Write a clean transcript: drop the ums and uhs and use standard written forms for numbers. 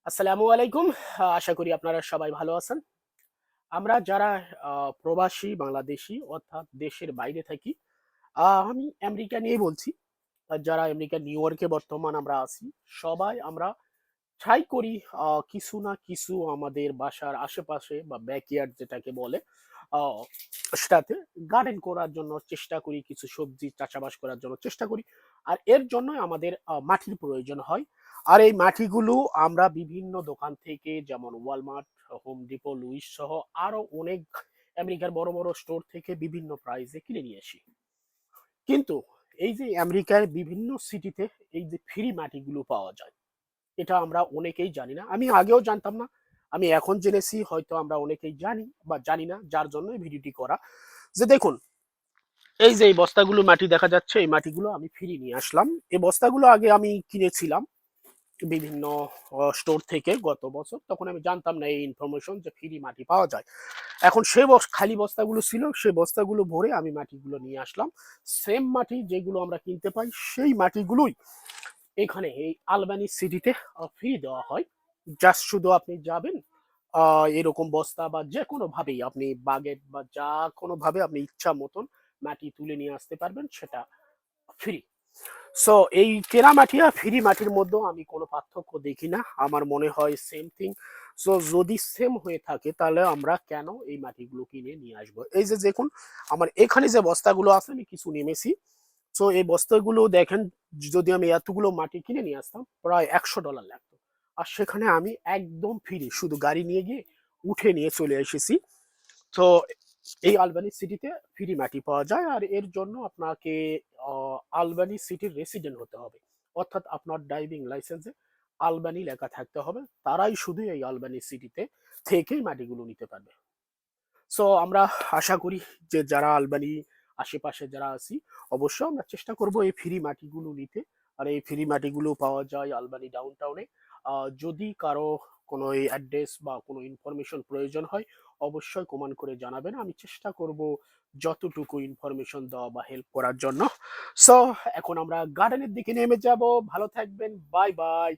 আসসালামু আলাইকুম। আশা করি আপনারা সবাই ভালো আছেন। আমরা যারা প্রবাসী বাংলাদেশী অর্থাৎ দেশের বাইরে থাকি, আমি আমেরিকা নিয়েই বলছি। যারা আমেরিকা নিউ ইয়র্কে বর্তমান আমরা আছি, সবাই আমরা ট্রাই করি কিছু না কিছু আমাদের বাসার আশেপাশে বা ব্যাকইয়ার্ড যেটাকে বলে, আ সেটাতে গার্ডেন করার জন্য চেষ্টা করি, কিছু সবজি চাষাবাস করার জন্য চেষ্টা করি। আর এর জন্যই আমাদের মাটির প্রয়োজন হয়। আর এই মাটিগুলো আমরা বিভিন্ন দোকান থেকে যেমন ওয়ালমার্ট, হোম ডিপো, লুইস সহ আরো অনেক আমেরিকার বড়, বড় স্টোর থেকে বিভিন্ন প্রাইসে কিনে নিয়ে আসি। কিন্তু এই যে আমেরিকার বিভিন্ন সিটিতে এই যে ফ্রি মাটিগুলো পাওয়া যায়, এটা আমরা অনেকেই জানি না। আমি আগেও জানতাম না। আমি এখন জেনেছি, হয়তো আমরা অনেকেই জানি বা জানি না, যার জন্য এই ভিডিওটি করা। যে দেখুন, এই যে এই বস্তাগুলো মাটি দেখা যাচ্ছে, এই মাটিগুলো আমি ফ্রি নিয়ে আসলাম। এই বস্তাগুলো আগে আমি কিনেছিলাম বিভিন্ন স্টোর থেকে গত বছর। তখন আমি জানতাম না এই ইনফরমেশন যে ফ্রি মাটি পাওয়া যায়। এখন সে খালি বস্তাগুলো ছিল, সেই বস্তাগুলো ভরে আমি মাটিগুলো নিয়ে আসলাম। সেম মাটি যেগুলো আমরা কিনতে পাই, সেই মাটিগুলোই এখানে এই আলবানি সিটিতে ফ্রি দেওয়া হয়। জাস্ট শুধু আপনি যাবেন, এরকম বস্তা বা যে কোনো ভাবেই আপনি বাগেট বা যা কোনো ভাবে আপনি ইচ্ছা মতন মাটি তুলে নিয়ে আসতে পারবেন, সেটা ফ্রি। সো এই কেনা মাটি আর ফ্রি মাটির মধ্যেও আমি কোনো পার্থক্য দেখি না। আমার মনে হয় সেম থিং। সো যদি সেম হয়ে থাকে, তাহলে আমরা কেন এই মাটিগুলো কিনে নিয়ে আসবো? এই যে দেখুন, আমার এখানে যে বস্তাগুলো আছে আমি কিছু নেমেছি। সো এই বস্তাগুলো দেখেন, যদি আমি এতগুলো মাটি কিনে নিয়ে আসতাম, প্রায় $100 লাগতো। আর সেখানে আমি একদম ফ্রি, শুধু গাড়ি নিয়ে গিয়ে উঠে নিয়ে চলে এসেছি। তো এই আলবানি সিটিতে ফ্রি মাটি পাওয়া যায়। আর এর জন্য আপনাকে আলবানি সিটির রেসিডেন্ট হতে হবে, অর্থাৎ আপনার ড্রাইভিং লাইসেন্সে আলবানি লেখা থাকতে হবে। তারাই শুধু এই আলবানি সিটিতে থেকেই মাটিগুলো নিতে পারবে। সো আমরা আশা করি যে যারা আলবানি আশেপাশে যারা আছি, অবশ্যই আমরা চেষ্টা করব এই ফ্রি মাটিগুলো নিতে। আর এই ফ্রি মাটিগুলো পাওয়া যায় আলবানি ডাউনটাউনে। যদি কারো কোনো এই অ্যাড্রেস বা কোনো ইনফরমেশন প্রয়োজন হয়, অবশ্যই কমেন্ট করে জানাবেন। আমি চেষ্টা করব যতটুকু ইনফরমেশন দেওয়া বা হেল্প করার জন্য। সো এখন আমরা গার্ডেনের দিকে নেমে যাব। ভালো থাকবেন। Bye bye.